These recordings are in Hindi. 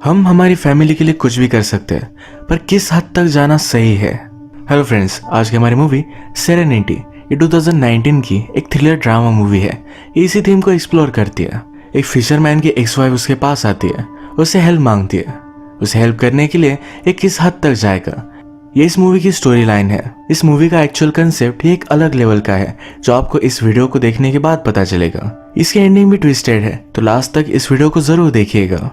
हम हमारी फैमिली के लिए कुछ भी कर सकते हैं, पर किस हद तक जाना सही है। हेलो फ्रेंड्स, आज की हमारी मूवी सेरेनिटी ये 2019 की एक थ्रिलर ड्रामा मूवी है। ये इसी थीम को एक्सप्लोर करती है। एक फिशरमैन की एक्स वाइफ उसके पास आती है, उससे हेल्प मांगती है। उसे हेल्प करने के लिए ये किस हद तक जाएगा, ये इस मूवी की स्टोरी लाइन है। इस मूवी का एक्चुअल कंसेप्ट ये एक अलग लेवल का है, जो आपको इस वीडियो को देखने के बाद पता चलेगा। इसकी एंडिंग भी ट्विस्टेड है, तो लास्ट तक इस वीडियो को जरूर देखिएगा।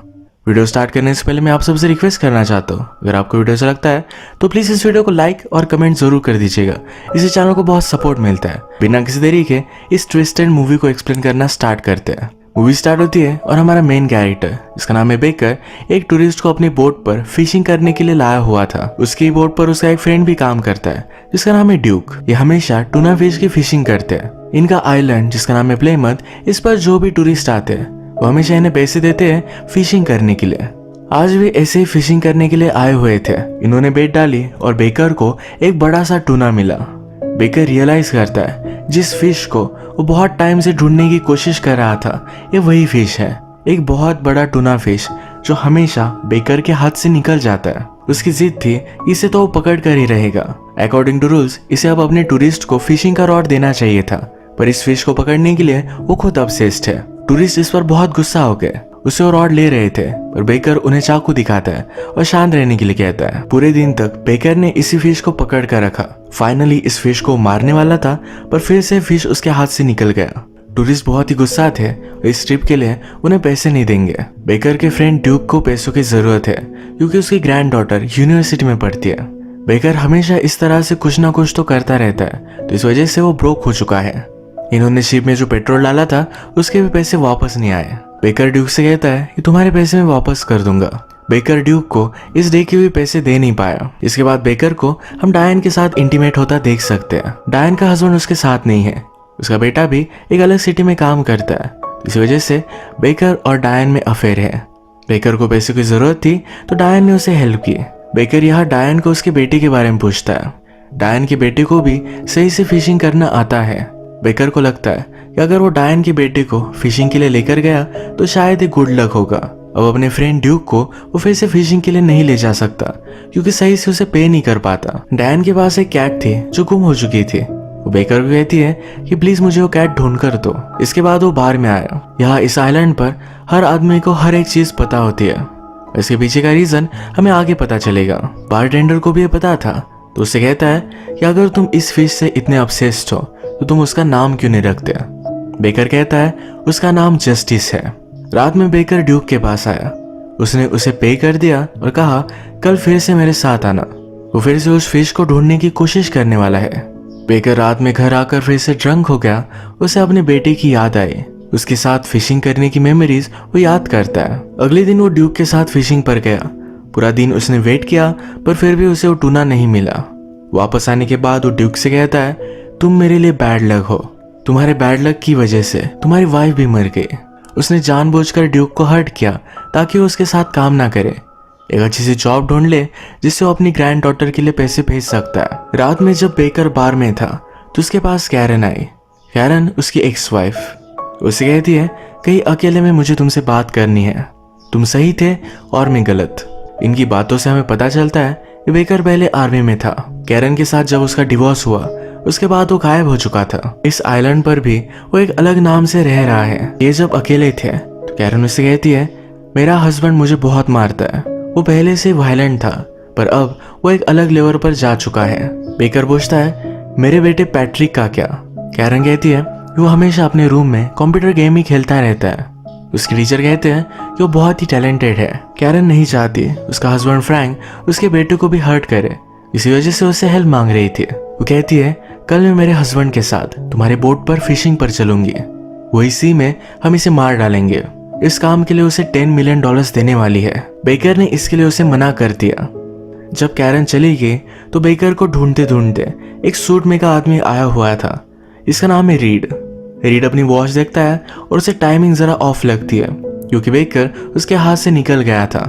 वीडियो स्टार्ट करने से पहले मैं आप सबसे रिक्वेस्ट करना चाहता हूँ, अगर आपको वीडियो अच्छा लगता है तो प्लीज इस वीडियो को लाइक और कमेंट जरूर कर दीजिएगा। इससे चैनल को बहुत सपोर्ट मिलता है। बिना किसी देरी के इस ट्विस्टेड मूवी को एक्सप्लेन करना स्टार्ट करते हैं। मूवी स्टार्ट होती है और हमारा मेन कैरेक्टर, जिसका नाम है बेकर, एक टूरिस्ट को अपनी बोट पर फिशिंग करने के लिए लाया हुआ था। उसकी बोट पर उसका एक फ्रेंड भी काम करता है, जिसका नाम है ड्यूक। ये हमेशा टूना फिश की फिशिंग करते हैं। इनका आइलैंड, जिसका नाम है प्लेमथ, इस पर जो भी टूरिस्ट आते हैं वो हमेशा इन्हें पैसे देते हैं फिशिंग करने के लिए। आज भी ऐसे ही फिशिंग करने के लिए आए हुए थे। इन्होंने बेट डाली और बेकर को एक बड़ा सा टूना मिला। बेकर रियलाइज करता है जिस फिश को वो बहुत टाइम से ढूंढने की कोशिश कर रहा था, ये वही फिश है। एक बहुत बड़ा टूना फिश जो हमेशा बेकर के हाथ से निकल जाता है। उसकी जिद थी इसे तो वो पकड़ कर ही रहेगा। अकॉर्डिंग टू रूल्स इसे अब अपने टूरिस्ट को फिशिंग का रॉड देना चाहिए था, पर इस फिश को पकड़ने के लिए वो खुद ऑब्सेस्ड है। टूरिस्ट इस पर बहुत गुस्सा हो गए। उसे वो रॉड ले रहे थे, पर बेकर उन्हें चाकू दिखाता है और शांत रहने के लिए कहता है। पूरे दिन तक बेकर ने इसी फिश को पकड़ कर रखा। फाइनली इस फिश को मारने वाला था, पर फिर से फिश उसके हाथ से निकल गया। टूरिस्ट बहुत ही गुस्सा थे और इस ट्रिप के लिए उन्हें पैसे नहीं देंगे। बेकर के फ्रेंड ड्यूक को पैसों की जरूरत है, क्योंकि उसकी ग्रैंड डॉटर यूनिवर्सिटी में पढ़ती है। बेकर हमेशा इस तरह से कुछ ना कुछ तो करता रहता है, तो इस वजह से वो ब्रोक हो चुका है। इन्होंने शिप में जो पेट्रोल डाला था उसके भी पैसे वापस नहीं आए। बेकर ड्यूक से कहता है कि तुम्हारे पैसे मैं वापस कर दूंगा। बेकर ड्यूक को इस डे के भी पैसे दे नहीं पाया। इसके बाद बेकर को हम डायन के साथ इंटीमेट होता देख सकते हैं। डायन का हस्बैंड उसके साथ नहीं है, उसका बेटा भी एक अलग सिटी में काम करता है। इस वजह से बेकर और डायन में अफेयर है। बेकर को पैसे की जरूरत थी, तो डायन ने उसे हेल्प की। बेकर यहाँ डायन को उसके बेटे के बारे में पूछता है। डायन के बेटे को भी सही से फिशिंग करना आता है। बेकर को लगता है कि अगर वो डायन के बेटे को फिशिंग के लिए लेकर गया तो शायद ये गुड लक होगा। अब अपने फ्रेंड ड्यूक को वो फिर से फिशिंग के लिए नहीं ले जा सकता, क्योंकि सही से उसे पे नहीं कर पाता। डायन के पास एक कैट थी जो गुम हो चुकी थी। वो बेकर को कहती है कि प्लीज मुझे वो कैट ढूंढ कर दो। इसके बाद वो बार में आया। यहाँ इस आइलैंड पर हर आदमी को हर एक चीज पता होती है। इसके पीछे का रीजन हमें आगे पता चलेगा। बारटेंडर को भी ये पता था, तो उससे कहता है कि अगर तुम इस फिश से इतने ऑब्सेस्ड हो तो तुम उसका नाम क्यों नहीं रखते। बेकर कहता है उसका नाम जस्टिस है। रात में बेकर ड्यूक के पास आया। उसने उसे पे कर दिया और कहा कल फिर से मेरे साथ आना। वो फिर से उस फिश को ढूंढने की कोशिश करने वाला है। बेकर रात में घर आकर फिर से ड्रंक हो गया। उसे अपने बेटे की याद आई। उसके साथ फिशिंग करने की मेमोरीज वो याद करता है। अगले दिन वो ड्यूक के साथ फिशिंग पर गया। पूरा दिन उसने वेट किया, पर फिर भी उसे वो टूना नहीं मिला। वापस आने के बाद वो ड्यूक से कहता है तुम मेरे लिए बैड लक हो। तुम्हारे बैड लक की वजह से तुम्हारी वाइफ भी मर गई। उसने जानबूझकर ड्यूक को हर्ट किया ताकि वो उसके साथ काम ना करे। एक अच्छी सी जॉब ढूंढ ले जिससे वो अपनी ग्रैंड डॉटर के लिए पैसे भेज सकता है। रात में जब बेकर बार में था तो उसके पास कैरन आई। कैरन उसकी एक्स वाइफ। उसे कहती है कहीं अकेले में मुझे तुमसे बात करनी है। तुम सही थे और मैं गलत। इनकी बातों से हमें पता चलता है कि बेकर पहले आर्मी में था। कैरन के साथ जब उसका डिवोर्स हुआ उसके बाद वो गायब हो चुका था। इस आइलैंड पर भी वो एक अलग नाम से रह रहा है। ये जब अकेले थे तो कैरन उससे कहती है मेरा हस्बैंड मुझे बहुत मारता है। वो पहले से वायलेंट था, पर अब वो एक अलग लेवल पर जा चुका है। बेकर पूछता है मेरे बेटे पैट्रिक का क्या। कैरन कहती है वो हमेशा अपने रूम में कंप्यूटर गेम ही खेलता रहता है। उसके टीचर कहते हैं कि वो बहुत ही टैलेंटेड है। कैरन नहीं चाहती उसका हस्बैंड फ्रैंक उसके बेटे को भी हर्ट करे, इसी वजह से उससे हेल्प मांग रही थी। वो कहती है कल मैं मेरे हस्बैंड के साथ तुम्हारे बोट पर फिशिंग पर चलूंगी। वही सी में हम इसे मार डालेंगे। इस काम के लिए उसे $10 मिलियन देने वाली है। बेकर ने इसके लिए उसे मना कर दिया। जब कैरन चली गई तो बेकर को ढूंढते ढूंढते एक सूट में का आदमी आया हुआ था। इसका नाम है रीड। रीड अपनी वॉच देखता है और उसे टाइमिंग जरा ऑफ लगती है, क्योंकि बेकर उसके हाथ से निकल गया था।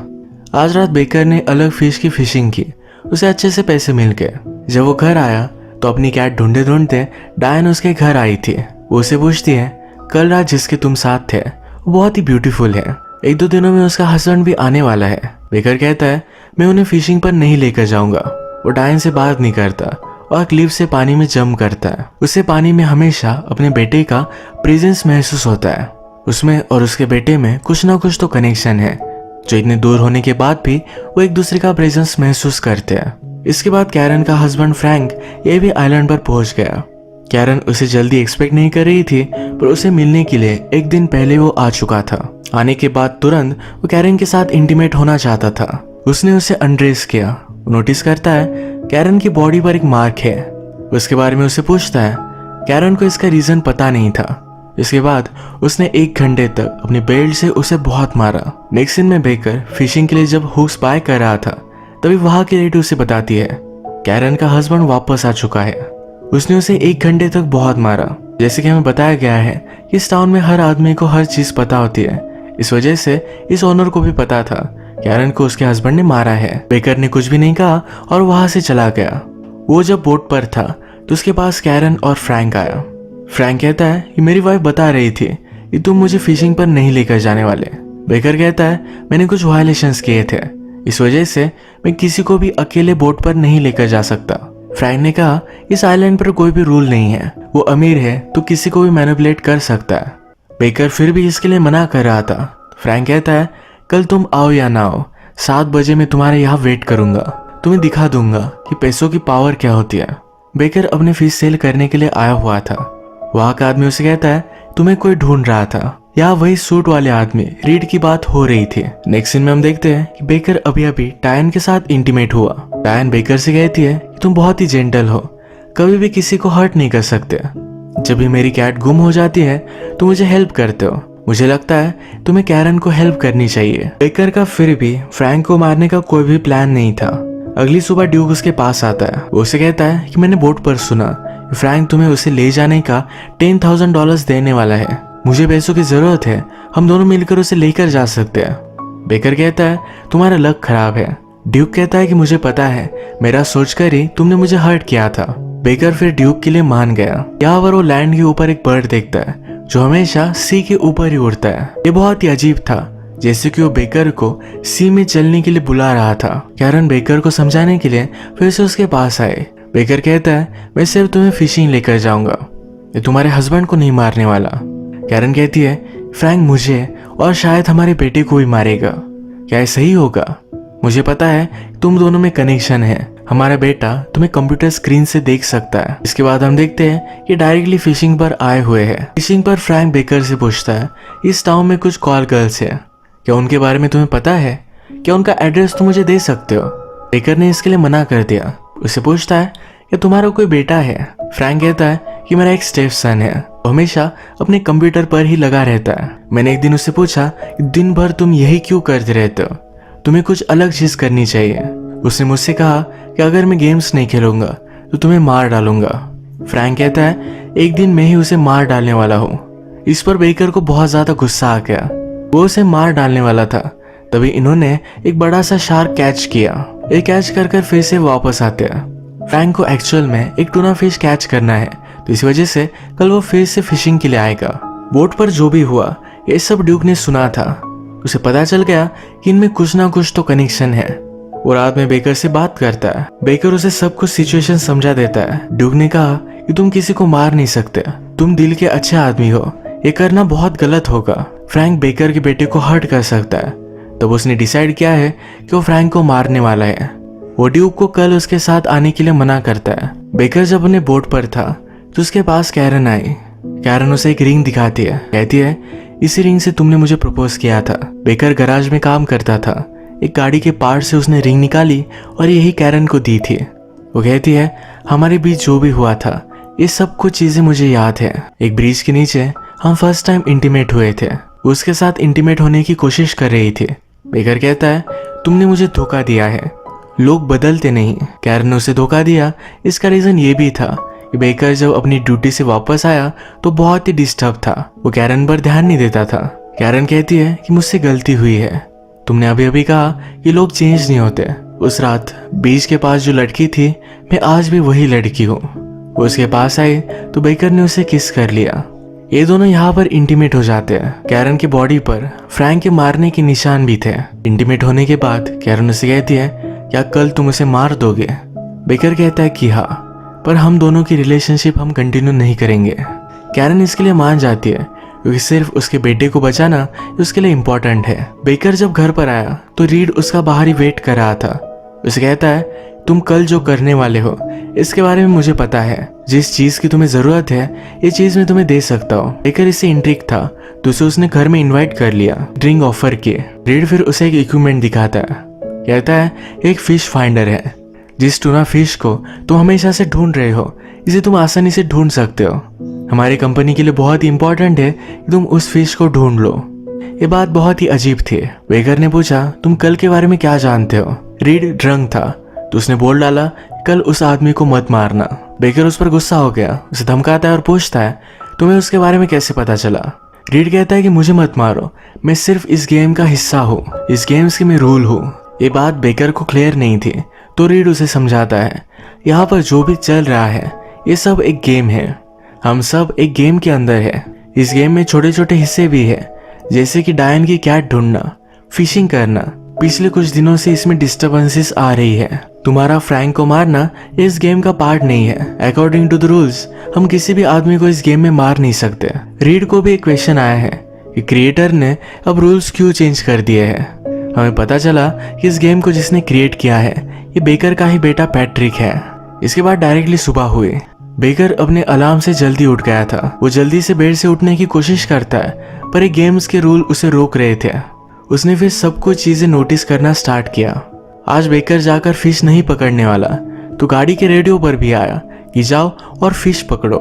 आज रात बेकर ने अलग फिश की फिशिंग की। उसे अच्छे से पैसे मिल गए। जब वो घर आया तो अपनी कैट ढूंढते ढूंढते डायन उसके घर आई थी। वो उसे पूछती है कल रात जिसके तुम साथ थे वो बहुत ही ब्यूटीफुल है। एक दो दिनों में उसका हस्बैंड भी आने वाला है। बेकर कहता है मैं उन्हें फिशिंग पर नहीं लेकर जाऊंगा। वो डायन से बात नहीं करता और क्लिफ से पानी में जंप करता है। उसे पानी में हमेशा अपने बेटे का प्रेजेंस महसूस होता है। उसमें और उसके बेटे में कुछ ना कुछ तो कनेक्शन है, जो इतने दूर होने के बाद भी वो एक दूसरे का प्रेजेंस महसूस करते हैं। इसके बाद कैरन का हस्बैंड फ्रैंक ये भी आइलैंड पर पहुंच गया। कैरन उसे जल्दी एक्सपेक्ट नहीं कर रही थी, पर उसे मिलने के लिए एक दिन पहले वो आ चुका था। आने के बाद तुरंत वो कैरन के साथ इंटीमेट होना चाहता था। उसने उसे अनड्रेस किया। नोटिस करता है कैरन की बॉडी पर एक मार्क है। उसके बारे में उसे पूछता है। कैरन को इसका रीजन पता नहीं था। इसके बाद उसने 1 घंटे तक अपनी बेल्ट से उसे बहुत मारा। नेक्स्ट सीन में बेकर फिशिंग के लिए जब हुक्स बाय कर रहा था, तभी वहां की लेडी उसे बताती है कैरन का हस्बैंड वापस आ चुका है। उसने उसे 1 घंटे तक बहुत मारा। जैसे कि हमें बताया गया है कि इस टाउन में हर आदमी को हर चीज पता होती है। इस वजह से इस ओनर को भी पता था कैरन को उसके हस्बैंड ने मारा है। बेकर ने कुछ भी नहीं कहा और वहां से चला गया। वो जब बोट पर था तो उसके पास कैरन और फ्रैंक आया। फ्रैंक कहता है कि मेरी वाइफ बता रही थी कि तुम मुझे फिशिंग पर नहीं लेकर जाने वाले। बेकर कहता है मैंने कुछ वायलेशंस किए थे, इस वजह से मैं किसी को भी अकेले बोट पर नहीं लेकर जा सकता। फ्रैंक ने कहा इस आइलैंड पर कोई भी रूल नहीं है, वो अमीर है तो किसी को भी मैनिपुलेट कर सकता है। बेकर फिर भी इसके लिए मना कर रहा था। फ्रैंक कहता है कल तुम आओ या ना आओ, 7 बजे मैं तुम्हारे यहाँ वेट करूंगा। तुम्हें दिखा दूंगा कि पैसों की पावर क्या होती है। बेकर अपने फिश सेल करने के लिए आया हुआ था। वहां का आदमी उसे कहता है तुम्हें कोई ढूंढ रहा था। यहाँ वही सूट वाले आदमी रीड की बात हो रही थी। नेक्स्ट सीन में हम देखते हैं कि बेकर अभी अभी डायन के साथ इंटीमेट हुआ। डायन बेकर से कहती है कि तुम बहुत ही जेंटल हो, कभी भी किसी को हर्ट नहीं कर सकते। जब भी मेरी कैट गुम हो जाती है तो मुझे हेल्प करते हो। मुझे लगता है तुम्हें कैरन को हेल्प करनी चाहिए। बेकर का फिर भी फ्रैंक को मारने का कोई भी प्लान नहीं था। अगली सुबह ड्यूक उसके पास आता है। वो उसे कहता है कि मैंने बोट पर सुना फ्रैंक तुम्हें उसे ले जाने का $10,000 देने वाला है। मुझे पैसों की जरूरत है, हम दोनों मिलकर उसे लेकर जा सकते हैं। बेकर कहता है तुम्हारा लक खराब है। ड्यूक कहता है कि मुझे पता है, मेरा सोचकर ही तुमने मुझे हर्ट किया था। बेकर फिर ड्यूक के लिए मान गया। यहाँ पर वो लैंड के ऊपर एक बर्ड देखता है जो हमेशा सी के ऊपर ही उड़ता है। ये बहुत ही अजीब था, जैसे कि वो बेकर को सी में चलने के लिए बुला रहा था। कैरन बेकर को समझाने के लिए फिर से उसके पास आए। बेकर कहता है मैं सिर्फ तुम्हें फिशिंग लेकर जाऊंगा, ये तुम्हारे हस्बैंड को नहीं मारने वाला। कैरन कहती है फ्रैंक मुझे और शायद हमारे बेटे को भी मारेगा, क्या ये सही होगा? मुझे पता है तुम दोनों में कनेक्शन है, हमारा बेटा तुम्हें कंप्यूटर स्क्रीन से देख सकता है। इसके बाद हम देखते हैं कि डायरेक्टली फिशिंग पर आए हुए हैं। फिशिंग पर फ्रैंक बेकर से पूछता है इस टाउन में कुछ कॉल गर्ल्स है, क्या उनके बारे में तुम्हें पता है? क्या उनका एड्रेस तुम मुझे दे सकते हो? बेकर ने इसके लिए मना कर दिया। उसे पूछता है कि तुम्हारा कोई बेटा है? फ्रैंक कहता है कि मेरा एक स्टेप सन है, वो हमेशा अपने कंप्यूटर पर ही लगा रहता है। मैंने एक दिन उससे पूछा कि दिन भर तुम यही क्यों करते रहते हो, तुम्हें कुछ अलग चीज करनी चाहिए। उसने मुझसे कहा कि अगर मैं गेम्स नहीं खेलूंगा तो तुम्हें मार डालूंगा। फ्रैंक कहता है एक दिन मैं ही उसे मार डालने वाला हूँ। इस पर बेकर को बहुत ज्यादा गुस्सा आ गया, वो उसे मार डालने वाला था। तभी इन्होंने एक बड़ा सा शार्क कैच किया। ये कैच कर फिर से वापस आते हैं। फ्रैंक को एक्चुअल में एक टूना फिश कैच करना है, तो इस वजह से कल वो फिर से फिशिंग के लिए आएगा। बोट पर जो भी हुआ ये सब ड्यूक ने सुना था। उसे पता चल गया कि इनमें कुछ ना कुछ तो कनेक्शन है। वो रात में बेकर से बात करता है। बेकर उसे सब कुछ सिचुएशन समझा देता है। ड्यूक ने कहा कि तुम किसी को मार नहीं सकते, तुम दिल के अच्छे आदमी हो, ये करना बहुत गलत होगा। फ्रैंक बेकर के बेटे को हर्ट कर सकता है। तब उसने डिसाइड किया है कि वो फ्रैंक को मारने वाला है। वो ड्यूक को कल उसके साथ आने के लिए मना करता है। बेकर जब अपने बोट पर था तो उसके पास कैरन आई। कैरन उसे एक रिंग दिखाती है, कहती है इसी रिंग से तुमने मुझे प्रपोज किया था। बेकर गैराज में काम करता था, एक गाड़ी के पार्ट से उसने रिंग निकाली और यही कैरन को दी थी। वो कहती है हमारे बीच जो भी हुआ था ये सब कुछ चीजें मुझे याद है। एक ब्रिज के नीचे हम फर्स्ट टाइम इंटीमेट हुए थे, उसके साथ इंटीमेट होने की कोशिश कर रही थी। बेकर कहता है तुमने मुझे धोखा दिया है, लोग बदलते नहीं। कैरन ने उसे धोखा दिया, इसका रीजन ये भी था कि बेकर जब अपनी ड्यूटी से वापस आया तो बहुत ही डिस्टर्ब था, वो कैरन पर ध्यान नहीं देता था। कैरन कहती है कि मुझसे गलती हुई है, तुमने अभी अभी कहा कि लोग चेंज नहीं होते। उस रात बीच के पास जो लड़की थी मैं आज भी वही लड़की हूँ। वो उसके पास आई तो बेकर ने उसे किस कर लिया। ये दोनों यहाँ पर इंटीमेट हो जाते हैं। कैरन की बॉडी पर फ्रैंक के मारने के निशान भी थे। इंटीमेट होने के बाद कैरन उसे कहती है, क्या कल तुम उसे मार दोगे? बेकर कहता है कि हाँ, पर हम दोनों की रिलेशनशिप हम कंटिन्यू नहीं करेंगे। कैरन इसके लिए मान जाती है क्योंकि सिर्फ उसके बेटे को बचाना उसके लिए इम्पोर्टेंट है। बेकर जब घर पर आया तो रीड उसका बाहर ही वेट कर रहा था। उसे कहता है, तुम कल जो करने वाले हो इसके बारे में मुझे पता है। जिस चीज की तुम्हें जरूरत है ये चीज मैं तुम्हें दे सकता हूँ। बेकर इससे इंट्रिग था तो उसे उसने घर में इनवाइट कर लिया, ड्रिंक ऑफर किए। रीड फिर उसे एक इक्विपमेंट दिखाता है, कहता है एक फिश फाइंडर है। जिस टूना फिश को तुम हमेशा से ढूंढ रहे हो इसे तुम आसानी से ढूंढ सकते हो। हमारी कंपनी के लिए बहुत ही इंपॉर्टेंट है कि तुम उस फिश को ढूंढ लो। ये बात बहुत ही अजीब थी। बेकर ने पूछा, तुम कल के बारे में क्या जानते हो? रीड ड्रंक था तो उसने बोल डाला, कल उस आदमी को मत मारना। बेकर उस पर गुस्सा हो गया, उसे धमकाता है और पूछता है, तुम्हें उसके बारे में कैसे पता चला? रीड कहता है कि मुझे मत मारो, मैं सिर्फ इस गेम का हिस्सा हूँ, इस गेम्स के मैं रूल हूँ। ये बात बेकर को क्लियर नहीं थी तो रीड उसे समझाता है, यहाँ पर जो भी चल रहा है ये सब एक गेम है, हम सब एक गेम के अंदर है। इस गेम में छोटे छोटे हिस्से भी है, जैसे कि डायन की कैट ढूंढना, फिशिंग करना। पिछले कुछ दिनों से इसमें डिस्टर्बेंसेस आ रही है। तुम्हारा फ्रैंक को मारना इस गेम का पार्ट नहीं है। अकॉर्डिंग टू द रूल्स हम किसी भी आदमी को इस गेम में मार नहीं सकते। रीड को भी एक क्वेश्चन आया है कि क्रिएटर ने अब रूल्स क्यों चेंज कर दिए हैं। हमें पता चला कि इस गेम को जिसने क्रिएट किया है ये बेकर का ही बेटा पैट्रिक है। इसके बाद डायरेक्टली सुबह हुई। बेकर अपने अलार्म से जल्दी उठ गया था। वो जल्दी से बेड से उठने की कोशिश करता है पर एक गेम्स के रूल उसे रोक रहे थे। उसने फिर सब कुछ चीजें नोटिस करना स्टार्ट किया। आज बेकर जाकर फिश नहीं पकड़ने वाला तो गाड़ी के रेडियो पर भी आया कि जाओ और फिश पकड़ो।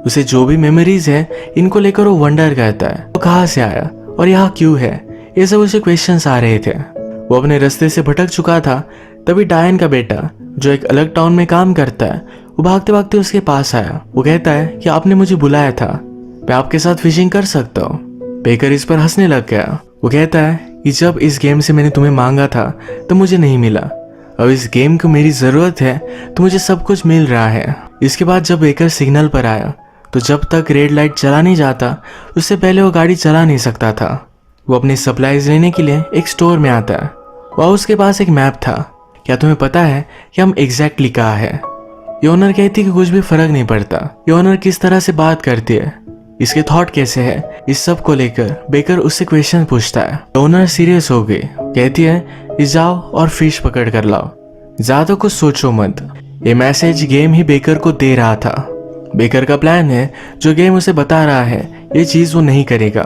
उसे जो भी मेमोरीज है इनको लेकर वो वंडर करता है, वो कहाँ से आया और यहाँ क्यों है, ये सब उसे क्वेश्चंस आ रहे थे। वो अपने रास्ते से भटक चुका था। तभी डायन का बेटा जो एक अलग टाउन में काम करता है वो भागते भागते उसके पास आया। वो कहता है कि आपने मुझे बुलाया था, मैं आपके साथ फिशिंग कर सकता हूँ। बेकर इस पर हंसने लग गया। वो कहता है कि जब इस गेम से मैंने तुम्हें मांगा था तो मुझे नहीं मिला, अब इस गेम को मेरी जरूरत है तो मुझे सब कुछ मिल रहा है। इसके बाद जब बेकर सिग्नल पर आया तो जब तक रेड लाइट चला नहीं जाता उससे पहले वो गाड़ी चला नहीं सकता था। वो अपनी सप्लाईज लेने के लिए एक स्टोर में आता है। वह उसके पास एक मैप था। क्या तुम्हें पता है कि हम एग्जैक्टली कहाँ है? ये ओनर कहती कि कुछ भी फर्क नहीं पड़ता। ये ओनर किस तरह से बात करती है, इसके थॉट कैसे है, इस सब को लेकर बेकर उससे क्वेश्चन पूछता है। ओनर सीरियस हो गई, कहती है जाओ और फिश पकड़ कर लाओ, ज्यादा कुछ सोचो मत। ये मैसेज गेम ही बेकर को दे रहा था। बेकर का प्लान है, जो गेम उसे बता रहा है ये चीज वो नहीं करेगा।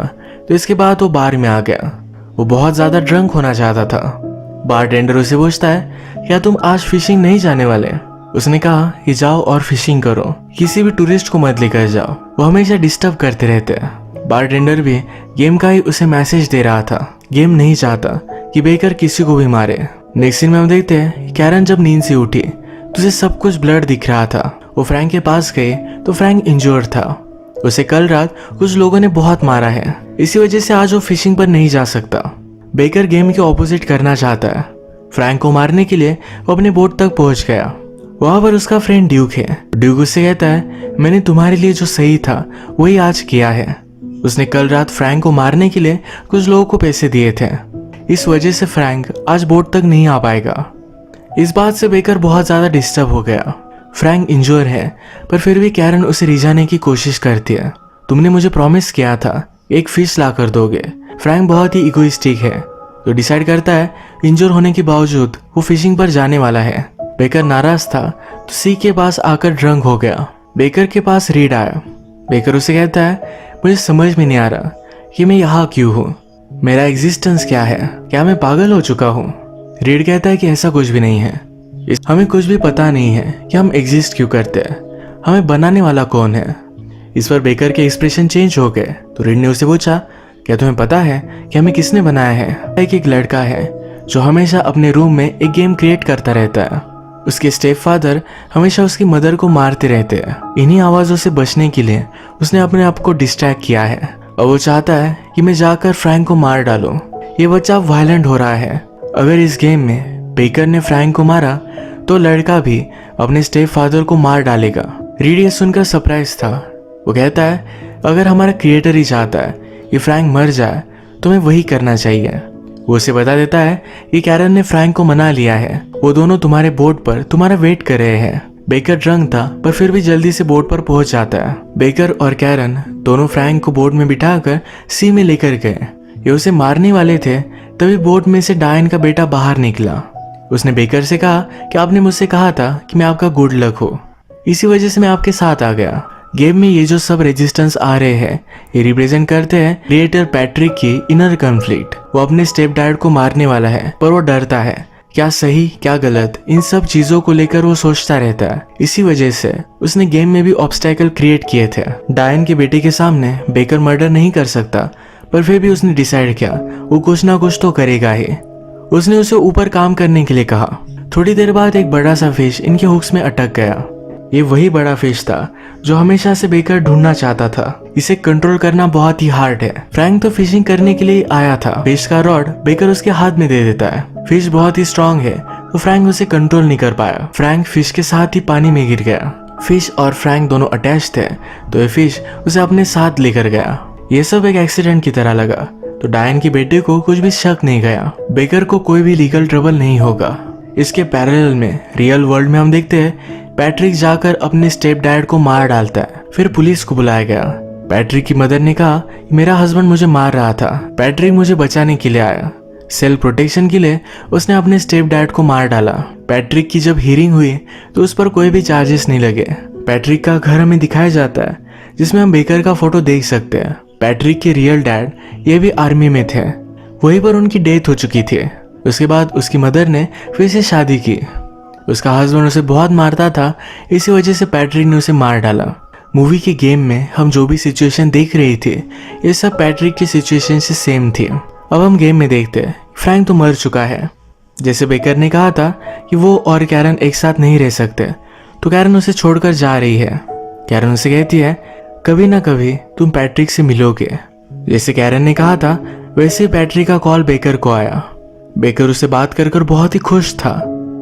तो इसके बाद वो बार में आ गया। वो बहुत ज्यादा ड्रंक होना चाहता था। बारटेंडर उसे पूछता है, क्या तुम आज फिशिंग नहीं जाने वाले? उसने कहा कि जाओ और फिशिंग करो, किसी भी टूरिस्ट को मत लेकर जाओ, वो हमेशा डिस्टर्ब करते रहते हैं। बारटेंडर भी गेम का ही उसे मैसेज दे रहा था। गेम नहीं चाहता कि बेकर किसी को भी मारे। नेक्स्ट सीन में हम देखते हैं कैरन जब नींद से उठी तो उसे सब कुछ ब्लड दिख रहा था। वो फ्रैंक के पास गई तो फ्रैंक इंजर्ड था। उसे कल रात कुछ लोगों ने बहुत मारा है, इसी वजह से आज वो फिशिंग पर नहीं जा सकता। बेकर गेम के ऑपोजिट करना चाहता है। फ्रैंक को मारने के लिए वो अपने बोट तक पहुंच गया। वहां पर उसका फ्रेंड ड्यूक है। ड्यूक उससे कहता है, मैंने तुम्हारे लिए जो सही था वही आज किया है। उसने कल रात फ्रैंक को मारने के लिए कुछ लोगों को पैसे दिए थे, इस वजह से फ्रैंक आज बोट तक नहीं आ पाएगा। इस बात से बेकर बहुत ज्यादा डिस्टर्ब हो गया। फ्रैंक इंजोर है पर फिर भी कैरन उसे रिझाने की कोशिश करती है। तुमने मुझे प्रॉमिस किया था एक फिश ला कर दोगे। फ्रैंक बहुत ही इगोइस्टिक है तो डिसाइड करता है इंजोर होने के बावजूद वो फिशिंग पर जाने वाला है। बेकर नाराज था तो सी के पास आकर ड्रंक हो गया। बेकर के पास रीड आया। बेकर उसे कहता है, मुझे समझ में नहीं आ रहा कि मैं यहाँ क्यों हूँ, मेरा एग्जिस्टेंस क्या है, क्या मैं पागल हो चुका हूँ? रीड कहता है कि ऐसा कुछ भी नहीं है, हमें कुछ भी पता नहीं है कि हम एग्जिस्ट क्यों करते हैं, हमें बनाने वाला कौन है। इस पर बेकर के एक्सप्रेशन चेंज हो गए तो रीड ने उसे पूछा, क्या तुम्हें पता है कि हमें किसने बनाया है? एक लड़का है जो हमेशा अपने रूम में एक गेम क्रिएट करता रहता है। उसके स्टेप फादर हमेशा उसकी मदर को मारते रहते हैं। इन्हीं आवाजों से बचने के लिए उसने अपने आप को डिस्ट्रैक्ट किया है और वो चाहता है कि मैं जाकर फ्रैंक को मार डालूं। ये बच्चा वायलेंट हो रहा है। अगर इस गेम में बेकर ने फ्रैंक को मारा तो लड़का भी अपने स्टेप फादर को मार डालेगा। रीड ये सुनकर सरप्राइज था। वो कहता है, अगर हमारा क्रिएटर ही चाहता है कि फ्रैंक मर जाए तो हमें वही करना चाहिए। वो उसे बता देता है कि कैरन ने फ्रैंक को मना लिया है, वो दोनों तुम्हारे बोट पर तुम्हारा वेट कर रहे हैं। बेकर ड्रंक था पर फिर भी जल्दी से बोट पर पहुंच जाता है। बेकर और कैरन दोनों फ्रैंक को बोट में बिठाकर सी में लेकर गए। ये उसे मारने वाले थे, तभी बोट में से डायन का बेटा बाहर निकला। उसने बेकर से कहा कि आपने मुझसे कहा था कि मैं आपका गुड लक हो, इसी वजह से मैं आपके साथ आ गया। गेम में ये जो सब रेजिस्टेंस आ रहे हैं ये रिप्रेजेंट करते हैं क्रिएटर पैट्रिक की इनर कॉन्फ्लिक्ट। वो अपने स्टेप डैड को मारने वाला है पर वो डरता है, क्या सही क्या गलत, इन सब चीजों को लेकर वो सोचता रहता है। इसी वजह से उसने गेम में भी ऑब्स्टेकल क्रिएट किए थे। डायन के बेटे के सामने बेकर मर्डर नहीं कर सकता, पर फिर भी उसने डिसाइड किया वो कुछ ना कुछ तो करेगा ही। उसने उसे ऊपर काम करने के लिए कहा। थोड़ी देर बाद एक बड़ा सा फिश इनके हुक्स में अटक गया। ये वही बड़ा फिश था जो हमेशा से बेकर ढूंढना चाहता था। इसे कंट्रोल करना बहुत ही हार्ड है। फ्रैंक तो फिशिंग करने के लिए आया था। फिश का रॉड बेकर उसके हाथ में दे देता है। फिश बहुत ही स्ट्रांग है तो फ्रैंक उसे कंट्रोल नहीं कर पाया। फ्रैंक फिश के साथ ही पानी में गिर गया। फिश और फ्रैंक दोनों अटैच थे तो ये फिश उसे अपने साथ लेकर गया। ये सब एक एक्सीडेंट की तरह लगा तो डायन के बेटे को कुछ भी शक नहीं गया। बेकर को कोई भी लीगल ट्रबल नहीं होगा। इसके पैरेलल में रियल वर्ल्ड में हम देखते हैं पैट्रिक जाकर अपने स्टेप डैड को मार डालता है। फिर पुलिस को बुलाया गया। पैट्रिक की मदर ने कहा मेरा हस्बैंड मुझे मार रहा था, पैट्रिक मुझे बचाने के लिए आया। सेल्फ प्रोटेक्शन के लिए उसने अपने स्टेप डैड को मार डाला। पैट्रिक की जब हियरिंग हुई तो उस पर कोई भी चार्जेस नहीं लगे। पैट्रिक का घर हमें दिखाया जाता है जिसमें हम बेकर का फोटो देख सकते हैं। पैट्रिक के रियल डैड ये भी आर्मी में थे, वहीं पर उनकी डेथ हो चुकी थी। उसके बाद उसकी मदर ने फिर से शादी की। उसका हस्बैंड उसे बहुत मारता था, इसी वजह से पैट्रिक ने उसे मार डाला। मूवी के गेम में हम जो भी सिचुएशन देख रहे थे ये सब पैट्रिक की सिचुएशन से सेम थी। अब हम गेम में देखते हैं फ्रैंक तो मर चुका है। जैसे बेकर ने कहा था कि वो और कैरन एक साथ नहीं रह सकते, तो कैरन उसे छोड़कर जा रही है। कैरन उसे कहती है कभी ना कभी तुम पैट्रिक से मिलोगे। जैसे कैरन ने कहा था वैसे पैट्रिक का कॉल बेकर को आया। बेकर उसे बात कर कर बहुत ही खुश था।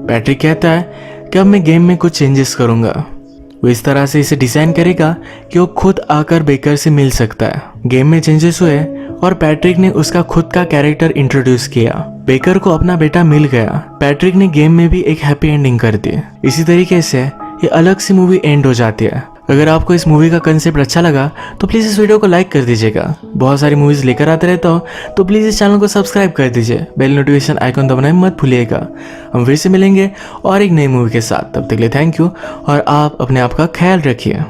पैट्रिक कहता है कि अब मैं गेम में कुछ चेंजेस करूंगा। वो इस तरह से इसे डिजाइन करेगा कि वो खुद आकर बेकर से मिल सकता है। गेम में चेंजेस हुए और पैट्रिक ने उसका खुद का कैरेक्टर इंट्रोड्यूस किया। बेकर को अपना बेटा मिल गया। पैट्रिक ने गेम में भी एक हैप्पी एंडिंग कर दी। इसी तरीके से ये अलग सी मूवी एंड हो जाती है। अगर आपको इस मूवी का कंसेप्ट अच्छा लगा तो प्लीज़ इस वीडियो को लाइक कर दीजिएगा। बहुत सारी मूवीज़ लेकर आते रहता हूँ तो प्लीज़ इस चैनल को सब्सक्राइब कर दीजिए। बेल नोटिफिकेशन आइकन दबाना मत भूलिएगा। हम फिर से मिलेंगे और एक नई मूवी के साथ। तब तक के लिए थैंक यू और आप अपने आप का ख्याल रखिए।